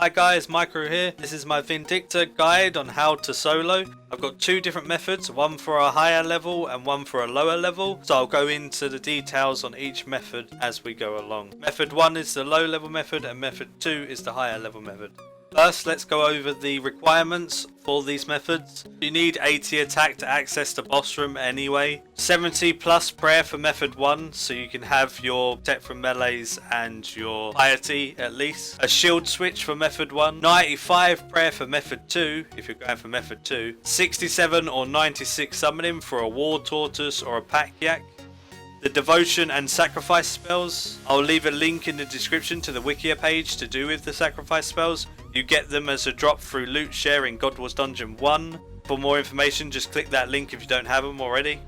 Hi guys, Maikeru here. This is my Vindicta guide on how to solo. I've got two different methods, one for a higher level and one for a lower level. So I'll go into the details on each method as we go along. Method 1 is the low level method and method 2 is the higher level method. First, let's go over the requirements for these methods. You need 80 attack to access the boss room anyway. 70 plus prayer for method 1, so you can have your protect from melees and your piety at least. A shield switch for method 1. 95 prayer for method 2, if you're going for method 2. 67 or 96 summoning for a war tortoise or a pack yak. The devotion and sacrifice spells. I'll leave a link in the description to the Wikia page to do with the sacrifice spells. You get them as a drop through loot share in God Wars Dungeon 1. For more information, just click that link if you don't have them already.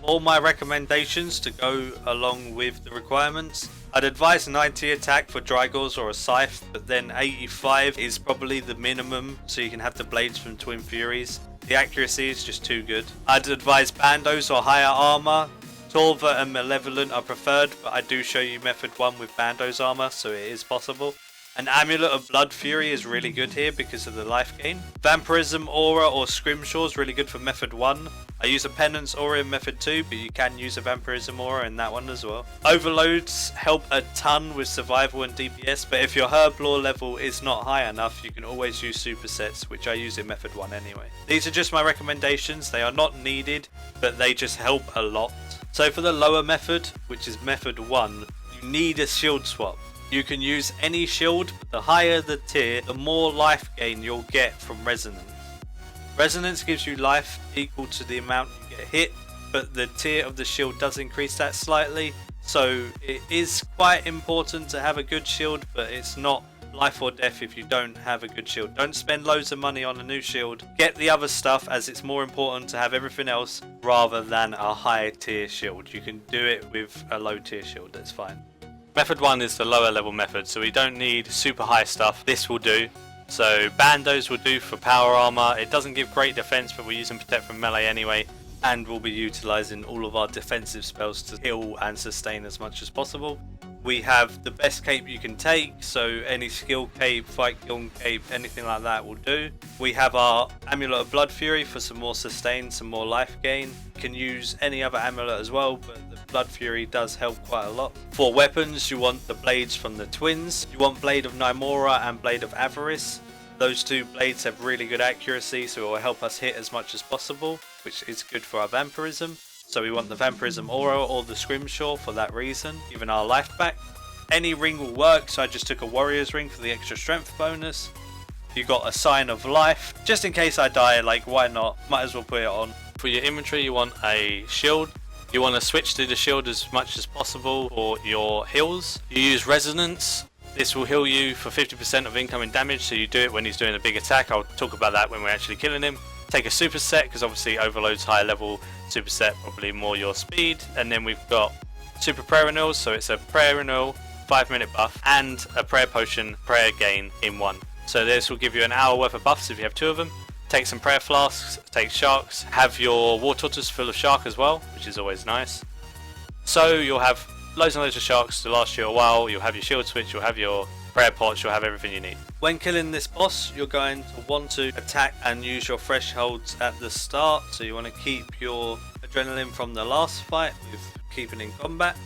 All my recommendations to go along with the requirements. I'd advise 90 attack for Drygors or a Scythe, but then 85 is probably the minimum so you can have the blades from Twin Furies. The accuracy is just too good. I'd advise Bandos or higher armor. Torva and Malevolent are preferred, but I do show you method 1 with Bandos armor, so it is possible. An Amulet of Blood Fury is really good here because of the life gain. Vampirism Aura or Scrimshaw is really good for method 1. I use a Penance Aura in method 2, but you can use a Vampirism Aura in that one as well. Overloads help a ton with survival and DPS, but if your herb lore level is not high enough, you can always use supersets, which I use in method 1 anyway. These are just my recommendations. They are not needed, but they just help a lot. So for the lower method, which is method 1, you need a shield swap. You can use any shield, but the higher the tier, the more life gain you'll get from Resonance. Resonance gives you life equal to the amount you get hit, but the tier of the shield does increase that slightly, so it is quite important to have a good shield, but it's not life or death if you don't have a good shield. Don't spend loads of money on a new shield. Get the other stuff, as it's more important to have everything else rather than a high tier shield. You can do it with a low tier shield, that's fine. Method 1 is the lower level method, so we don't need super high stuff. This will do. So Bandos will do for power armor. It doesn't give great defense, but we're using protect from melee anyway, and we'll be utilizing all of our defensive spells to heal and sustain as much as possible. We have the best cape you can take, so any skill cape, fight kiln cape, anything like that will do. We have our Amulet of Blood Fury for some more sustain, some more life gain. You can use any other amulet as well, but the Blood Fury does help quite a lot. For weapons, you want the blades from the twins. You want Blade of Nymora and Blade of Avarice. Those two blades have really good accuracy, so it will help us hit as much as possible, which is good for our vampirism. So we want the Vampirism Aura or the Scrimshaw for that reason, giving our life back. Any ring will work, so I just took a Warrior's Ring for the extra strength bonus. You got a Sign of Life, just in case I die, like why not, might as well put it on. For your inventory you want a shield. You want to switch to the shield as much as possible for your heals. You use Resonance. This will heal you for 50% of incoming damage, so you do it when he's doing a big attack. I'll talk about that when we're actually killing him. Take a superset, because obviously Overload's higher level, superset probably more your speed. And then we've got super prayer renewals, so it's a prayer renewal, 5-minute buff, and a prayer potion, prayer gain in one. So this will give you an hour worth of buffs if you have 2 of them. Take some prayer flasks, take sharks, have your war tortoise full of shark as well, which is always nice. So you'll have loads and loads of sharks to last you a while. You'll have your shield switch, you'll have your prayer pots, you'll have everything you need. When killing this boss, you're going to want to attack and use your thresholds at the start, so you want to keep your adrenaline from the last fight with keeping in combat.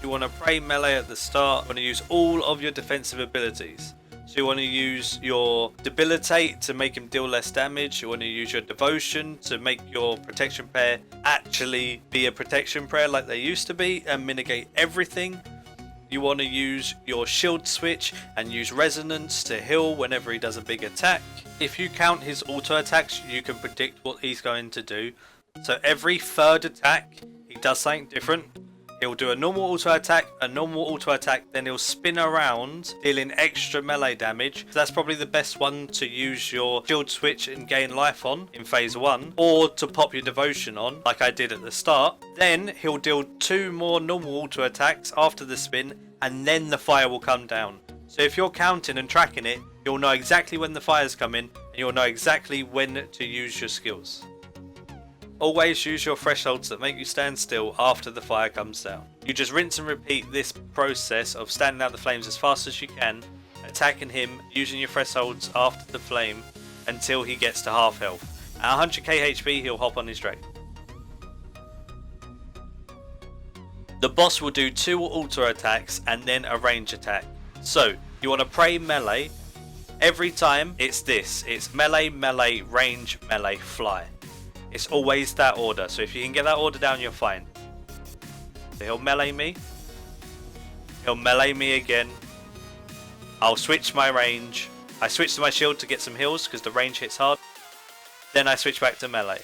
You want to pray melee at the start. You want to use all of your defensive abilities. So you want to use your debilitate to make him deal less damage. You want to use your devotion to make your protection prayer actually be a protection prayer like they used to be and mitigate everything. You want to use your shield switch and use resonance to heal whenever he does a big attack. If you count his auto attacks, you can predict what he's going to do. So every third attack, he does something different. He'll do a normal auto attack, then he'll spin around, dealing extra melee damage. So that's probably the best one to use your shield switch and gain life on in phase 1, or to pop your devotion on, like I did at the start. Then he'll deal 2 more normal auto attacks after the spin, and then the fire will come down. So if you're counting and tracking it, you'll know exactly when the fires come in, and you'll know exactly when to use your skills. Always use your thresholds that make you stand still after the fire comes down. You just rinse and repeat this process of standing out the flames as fast as you can attacking him using your thresholds after the flame until he gets to half health. At 100k HP, he'll hop on his dragon. The boss will do 2 auto attacks and then a range attack. So you want to pray melee. Every time it's this. It's melee, melee, range, melee, fly. It's always that order. So if you can get that order down, you're fine. So he'll melee me. He'll melee me again. I'll switch my range. I switch to my shield to get some heals because the range hits hard. Then I switch back to melee.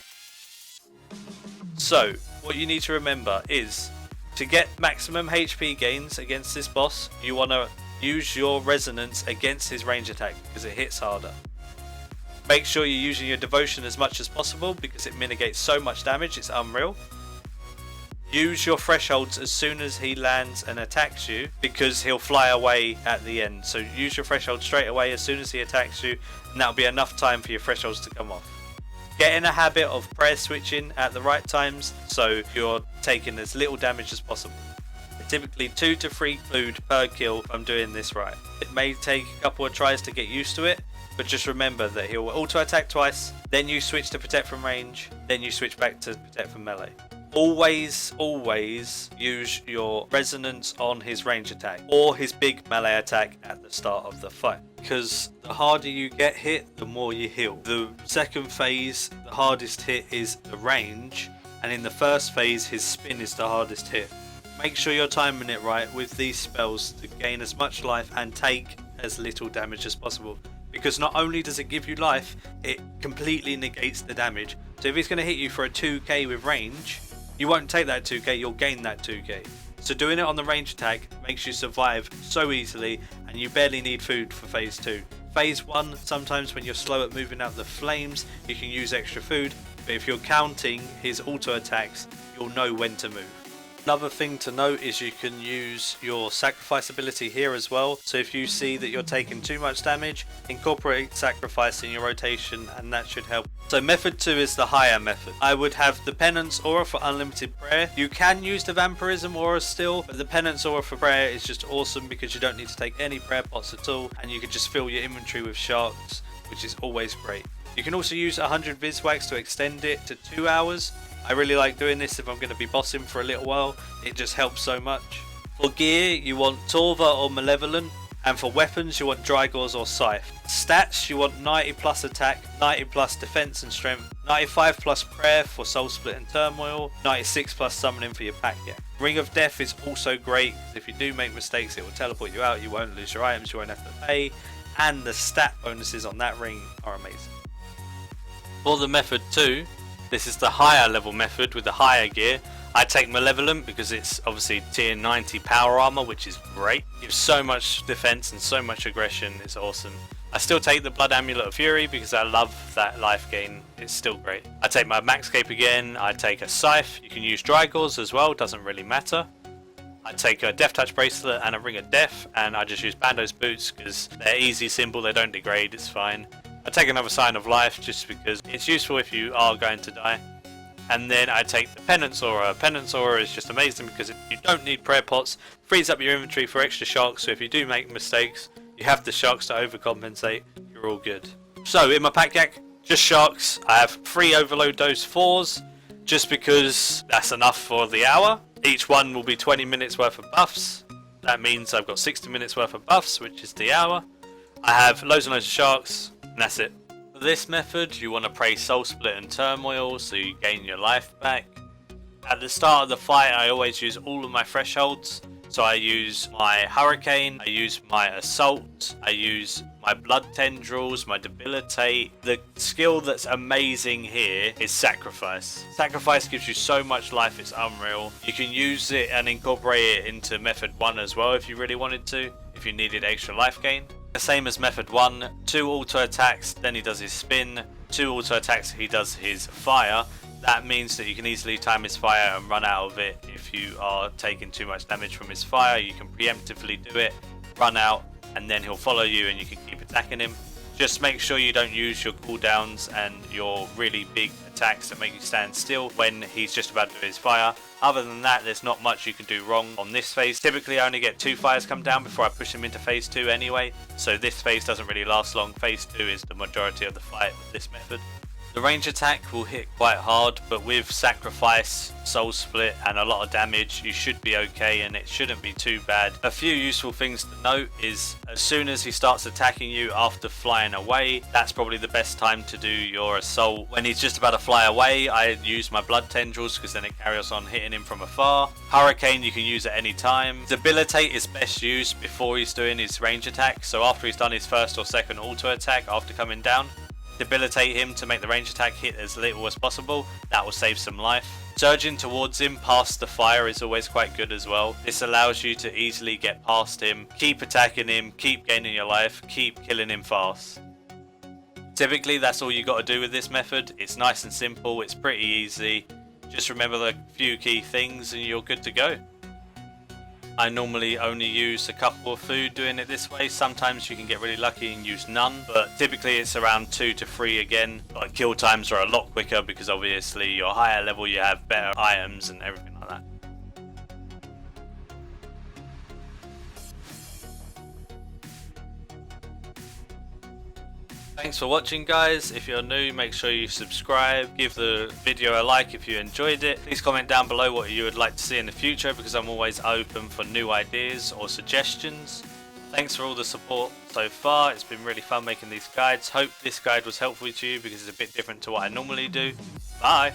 So what you need to remember is to get maximum HP gains against this boss, you want to use your resonance against his range attack because it hits harder. Make sure you're using your devotion as much as possible because it mitigates so much damage, it's unreal. Use your thresholds as soon as he lands and attacks you because he'll fly away at the end. So use your threshold straight away as soon as he attacks you, and that'll be enough time for your thresholds to come off. Get in a habit of prayer switching at the right times so you're taking as little damage as possible. Typically 2 to 3 food per kill if I'm doing this right. It may take a couple of tries to get used to it, but just remember that he'll auto attack twice, then you switch to protect from range, then you switch back to protect from melee. Always use your resonance on his range attack or his big melee attack at the start of the fight, because the harder you get hit, the more you heal. The second phase, the hardest hit is the range, and in the first phase his spin is the hardest hit. Make sure you're timing it right with these spells to gain as much life and take as little damage as possible, because not only does it give you life, it completely negates the damage. So if he's going to hit you for a 2k with range, you won't take that 2k, you'll gain that 2k. So doing it on the range attack makes you survive so easily, and you barely need food for phase 2. Phase 1, sometimes when you're slow at moving out the flames, you can use extra food, but if you're counting his auto attacks, you'll know when to move. Another thing to note is you can use your sacrifice ability here as well. So if you see that you're taking too much damage, incorporate sacrifice in your rotation and that should help. So method 2 is the higher method. I would have the penance aura for unlimited prayer. You can use the vampirism aura still, but the penance aura for prayer is just awesome because you don't need to take any prayer pots at all, and you can just fill your inventory with sharks, which is always great. You can also use 100 Viswax to extend it to 2 hours. I really like doing this if I'm going to be bossing for a little while. It just helps so much. For gear, you want Torva or Malevolent, and for weapons you want Drygors or Scythe. Stats, you want 90 plus attack, 90 plus defense and strength, 95 plus prayer for Soul Split and Turmoil, 96 plus summoning for your pack. Ring of Death is also great, because if you do make mistakes it will teleport you out, you won't lose your items, you won't have to pay, and the stat bonuses on that ring are amazing. For the method 2, this is the higher level method with the higher gear. I take Malevolent because it's obviously tier 90 power armor, which is great. Gives so much defense and so much aggression, it's awesome. I still take the Blood Amulet of Fury because I love that life gain, it's still great. I take my Maxcape again, I take a Scythe, you can use Drygors as well, doesn't really matter. I take a Death Touch Bracelet and a Ring of Death, and I just use Bando's Boots because they're easy, simple, they don't degrade, it's fine. I take another Sign of Life just because it's useful if you are going to die. And then I take the Penance Aura. Penance Aura is just amazing because you don't need prayer pots, frees up your inventory for extra sharks, so if you do make mistakes, you have the sharks to overcompensate, you're all good. So in my pack yak, just sharks. I have 3 overload dose 4s, just because that's enough for the hour. Each one will be 20 minutes worth of buffs. That means I've got 60 minutes worth of buffs, which is the hour. I have loads and loads of sharks, and that's it. For this method, you want to pray Soul Split and Turmoil so you gain your life back. At the start of the fight, I always use all of my thresholds. So I use my Hurricane, I use my Assault, I use my Blood Tendrils, my Debilitate. The skill that's amazing here is Sacrifice. Sacrifice gives you so much life, it's unreal. You can use it and incorporate it into method 1 as well if you really wanted to, if you needed extra life gain. The same as method 1, 2 auto attacks, then he does his spin, 2 auto attacks, he does his fire. That means that you can easily time his fire and run out of it. If you are taking too much damage from his fire, you can preemptively do it, run out, and then he'll follow you and you can keep attacking him. Just make sure you don't use your cooldowns and your really big attacks that make you stand still when he's just about to do his fire. Other than that, there's not much you can do wrong on this phase. Typically I only get 2 fires come down before I push him into phase 2 anyway, so this phase doesn't really last long. Phase 2 is the majority of the fight with this method. The range attack will hit quite hard, but with sacrifice, soul split and a lot of damage you should be okay and it shouldn't be too bad. A few useful things to note is as soon as he starts attacking you after flying away, that's probably the best time to do your assault. When he's just about to fly away, I use my blood tendrils because then it carries on hitting him from afar. Hurricane you can use at any time. Debilitate is best used before he's doing his range attack, so after he's done his first or second auto attack after coming down, debilitate him to make the range attack hit as little as possible. That will save some life. Surging towards him past the fire is always quite good as well. This allows you to easily get past him, keep attacking him, keep gaining your life, keep killing him fast. Typically that's all you got to do with this method. It's nice and simple, it's pretty easy. Just remember the few key things and you're good to go. I normally only use a couple of food doing it this way. Sometimes you can get really lucky and use none, but typically it's around 2 to 3 again. Like kill times are a lot quicker because obviously you're higher level, you have better items and everything like that. Thanks for watching guys. If you're new, make sure you subscribe, give the video a like if you enjoyed it. Please comment down below what you would like to see in the future because I'm always open for new ideas or suggestions. Thanks for all the support so far. It's been really fun making these guides. Hope this guide was helpful to you because it's a bit different to what I normally do. Bye!